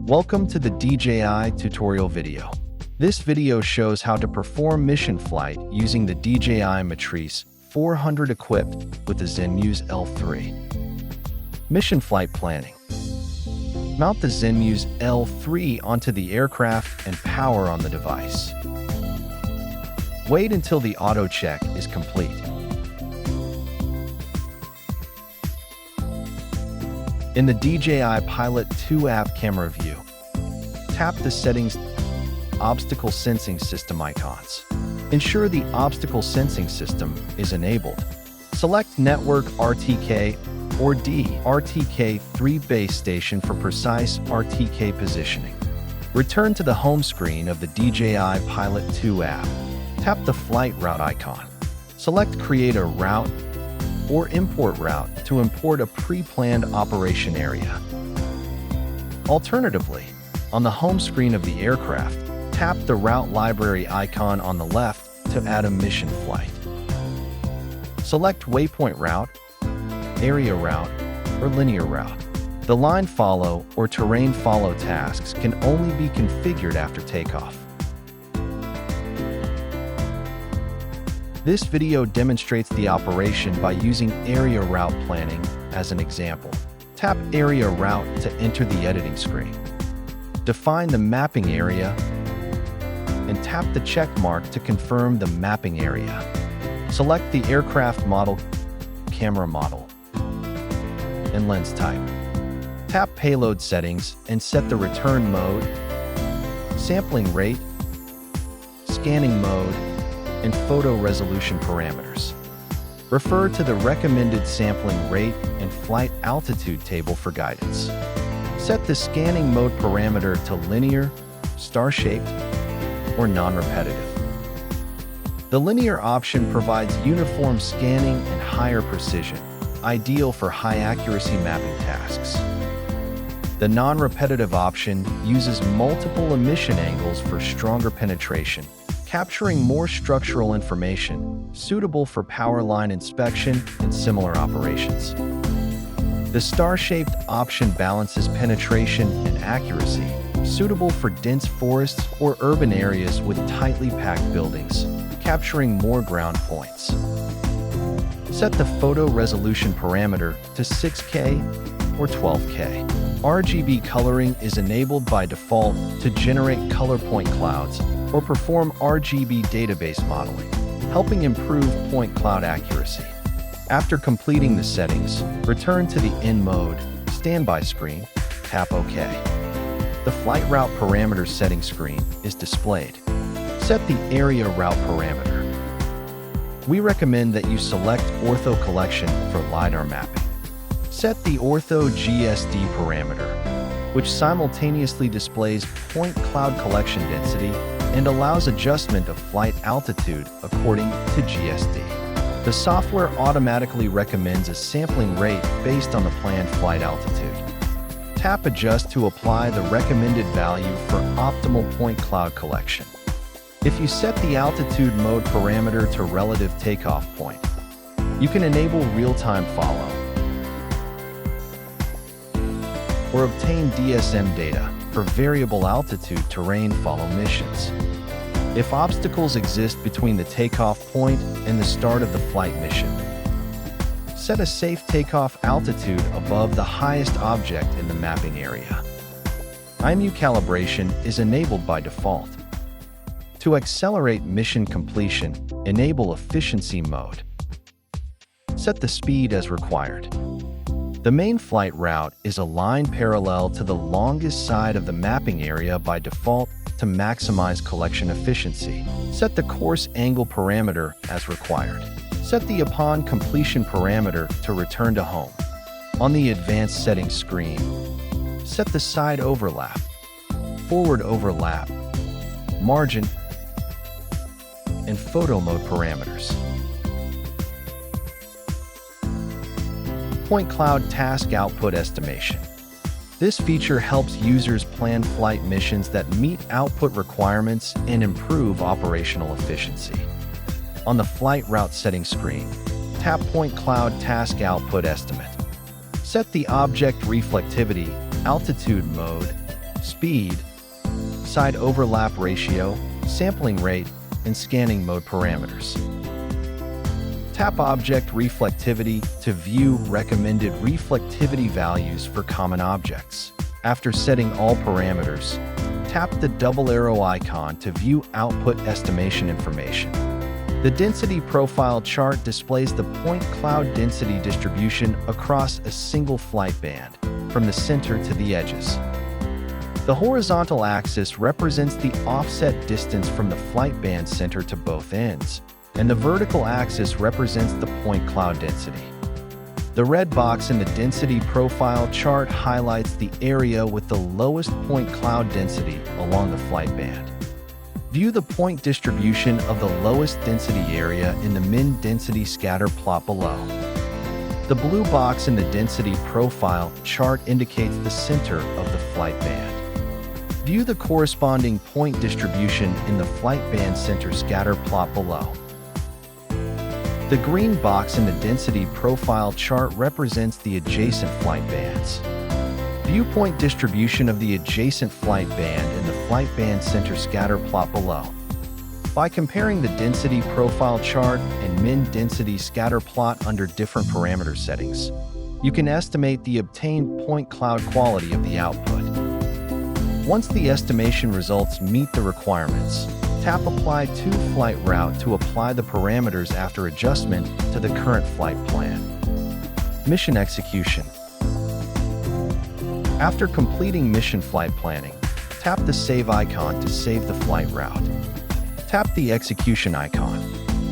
Welcome to the DJI tutorial video. This video shows how to perform mission flight using the DJI Matrice 400 equipped with the Zenmuse L3. Mission flight planning. Mount the Zenmuse L3 onto the aircraft and power on the device. Wait until the auto check is complete. In the DJI Pilot 2 app camera view, tap the Settings Obstacle Sensing System icons. Ensure the Obstacle Sensing System is enabled. Select Network RTK or RTK3 base station for precise RTK positioning. Return to the home screen of the DJI Pilot 2 app. Tap the flight route icon. Select Create a route or import route to import a pre-planned operation area. Alternatively, on the home screen of the aircraft, tap the route library icon on the left to add a mission flight. Select waypoint route, area route, or linear route. The line follow or terrain follow tasks can only be configured after takeoff. This video demonstrates the operation by using area route planning as an example. Tap Area Route to enter the editing screen. Define the mapping area and tap the check mark to confirm the mapping area. Select the aircraft model, camera model, and lens type. Tap Payload Settings and set the return mode, sampling rate, scanning mode, and photo resolution parameters. Refer to the recommended sampling rate and flight altitude table for guidance. Set the scanning mode parameter to linear, star-shaped, or non-repetitive. The linear option provides uniform scanning and higher precision, ideal for high-accuracy mapping tasks. The non-repetitive option uses multiple emission angles for stronger penetration, capturing more structural information, suitable for power line inspection and similar operations. The star-shaped option balances penetration and accuracy, suitable for dense forests or urban areas with tightly packed buildings, capturing more ground points. Set the photo resolution parameter to 6K or 12K. RGB coloring is enabled by default to generate color point clouds or perform RGB database modeling, helping improve point cloud accuracy. After completing the settings, return to the In Mode standby screen, tap OK. The flight route parameters setting screen is displayed. Set the area route parameter. We recommend that you select Ortho Collection for LiDAR mapping. Set the Ortho GSD parameter, which simultaneously displays point cloud collection density and allows adjustment of flight altitude according to GSD. The software automatically recommends a sampling rate based on the planned flight altitude. Tap Adjust to apply the recommended value for optimal point cloud collection. If you set the altitude mode parameter to relative takeoff point, you can enable real-time follow or obtain DSM data for variable altitude terrain follow missions. If obstacles exist between the takeoff point and the start of the flight mission, set a safe takeoff altitude above the highest object in the mapping area. IMU calibration is enabled by default. To accelerate mission completion, enable efficiency mode. Set the speed as required. The main flight route is aligned parallel to the longest side of the mapping area by default to maximize collection efficiency. Set the course angle parameter as required. Set the upon completion parameter to return to home. On the advanced settings screen, set the side overlap, forward overlap, margin, and photo mode parameters. Point cloud task output estimation. This feature helps users plan flight missions that meet output requirements and improve operational efficiency. On the flight route settings screen, tap Point Cloud Task Output Estimate. Set the object reflectivity, altitude mode, speed, side overlap ratio, sampling rate, and scanning mode parameters. Tap Object Reflectivity to view recommended reflectivity values for common objects. After setting all parameters, tap the double arrow icon to view output estimation information. The density profile chart displays the point cloud density distribution across a single flight band, from the center to the edges. The horizontal axis represents the offset distance from the flight band center to both ends, and the vertical axis represents the point cloud density. The red box in the density profile chart highlights the area with the lowest point cloud density along the flight band. View the point distribution of the lowest density area in the min density scatter plot below. The blue box in the density profile chart indicates the center of the flight band. View the corresponding point distribution in the flight band center scatter plot below. The green box in the density profile chart represents the adjacent flight bands. Viewpoint distribution of the adjacent flight band in the flight band center scatter plot below. By comparing the density profile chart and min density scatter plot under different parameter settings, you can estimate the obtained point cloud quality of the output. Once the estimation results meet the requirements, tap Apply to Flight Route to apply the parameters after adjustment to the current flight plan. Mission execution. After completing mission flight planning, tap the Save icon to save the flight route. Tap the Execution icon.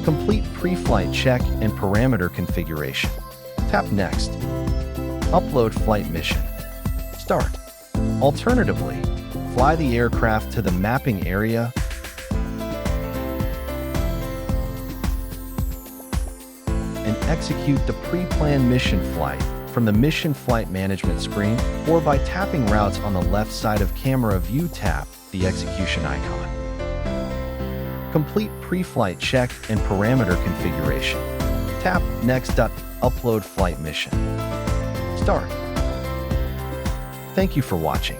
Complete pre-flight check and parameter configuration. Tap Next. Upload flight mission. Start. Alternatively, fly the aircraft to the mapping area and execute the pre-planned mission flight from the Mission Flight Management screen, or by tapping routes on the left side of camera view, tap the Execution icon. Complete pre-flight check and parameter configuration. Tap Next. Upload flight mission. Start. Thank you for watching.